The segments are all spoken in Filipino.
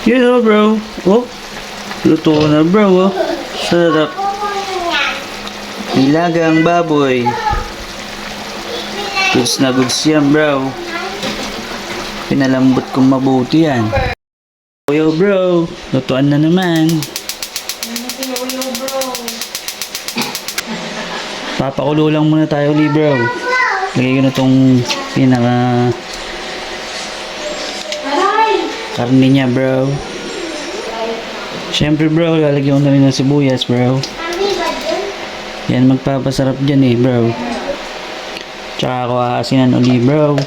You know, bro. Oh, luto na, bro. Oh, sarap. Nilagang baboy. Goods na goods yan, bro. Pinalambot kong mabuti yan. Yo, bro. Lutuan na naman. Yo, bro. Papakulo lang muna tayo ulit, bro. Lagay ko na tong pinaka karne niya, bro. Siyempre, bro, lalagyan ko na rin ng sibuyas, bro. Yan, magpapasarap dyan eh, bro. Tsaka ako aasinan ulit, bro.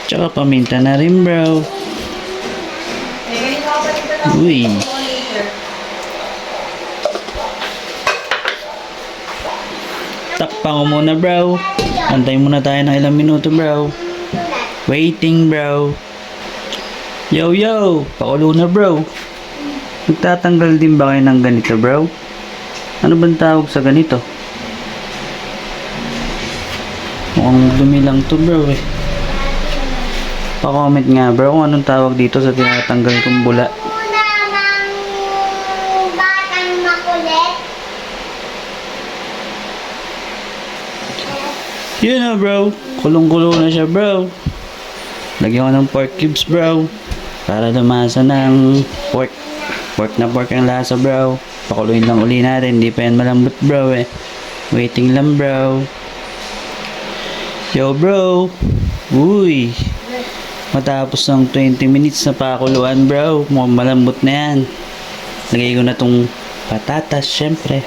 Tsaka paminta na rin, bro. Uy. Takpan ko muna, bro. Antay muna tayo ng ilang minuto, bro. Waiting, bro. Yo, yo. Pakulo na, bro. Nagtatanggal din ba kayo ng ganito, bro? Ano bang tawag sa ganito? Mukhang dumi lang to, bro, eh. Pa-comment nga, bro, kung anong tawag dito sa tinatanggal kong bula. Yun na, bro. Kulong-kulo na siya, bro. Lagyan ko ng pork cubes, bro. Para lumasa ng pork. Pork na pork ang lasa, bro. Pakuluin lang uli natin. Hindi pa yan malambot, bro, eh. Waiting lang, bro. Yo, bro. Uy. Matapos ng 20 minutes na pakuluan, bro. Mukhang malambot na yan. Lagay ko na tong patatas, syempre.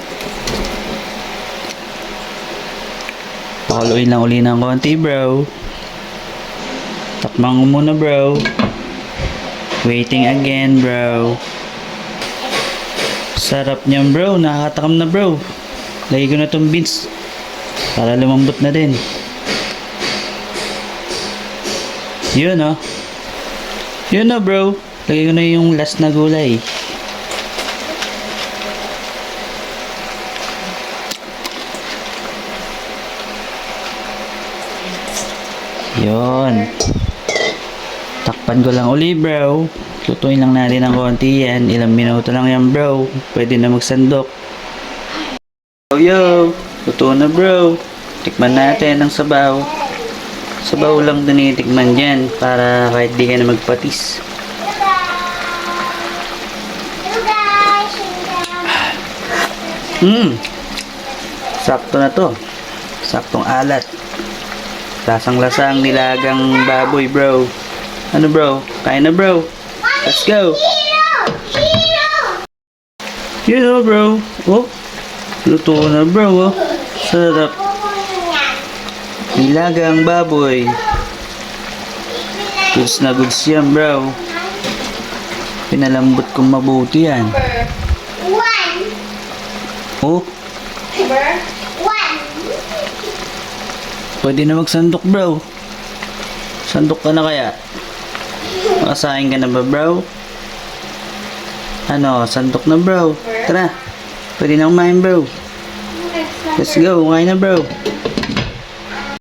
Pakuluin lang uli ng konti, bro. Takpan ko muna, bro. Waiting again, bro. Sarap niyan, bro. Nakakatakam na, bro. Lagay ko na tong beans para lumambot na din. Yun, oh. Yun na, bro. Lagay ko na yung last na gulay. Yun. Takpan ko lang uli, bro. Lutuin lang natin ng konti yan. Ilang minuto lang yan, bro. Pwede na magsandok. Yo, yo. Luto na, bro. Tikman natin ang sabaw. Sabaw lang tinitikman dyan para kahit di ka na magpatis. Sakto na to. Saktong alat. Lasang-lasa ang nilagang baboy, bro. Ano, bro? Kain na, bro. Let's go. You know, bro. Oh, luto na, bro. Oh, sarap. Nilagang baboy. Goods na goods yan, bro. Pinalambot kong mabuti yan. Oh. Pwede na magsandok, bro. Sandok ka na kaya? Makasahin ka na ba, bro? Ano, sandok na, bro. Tara. Pwede na kumain, bro. Let's go. Kumain na, bro.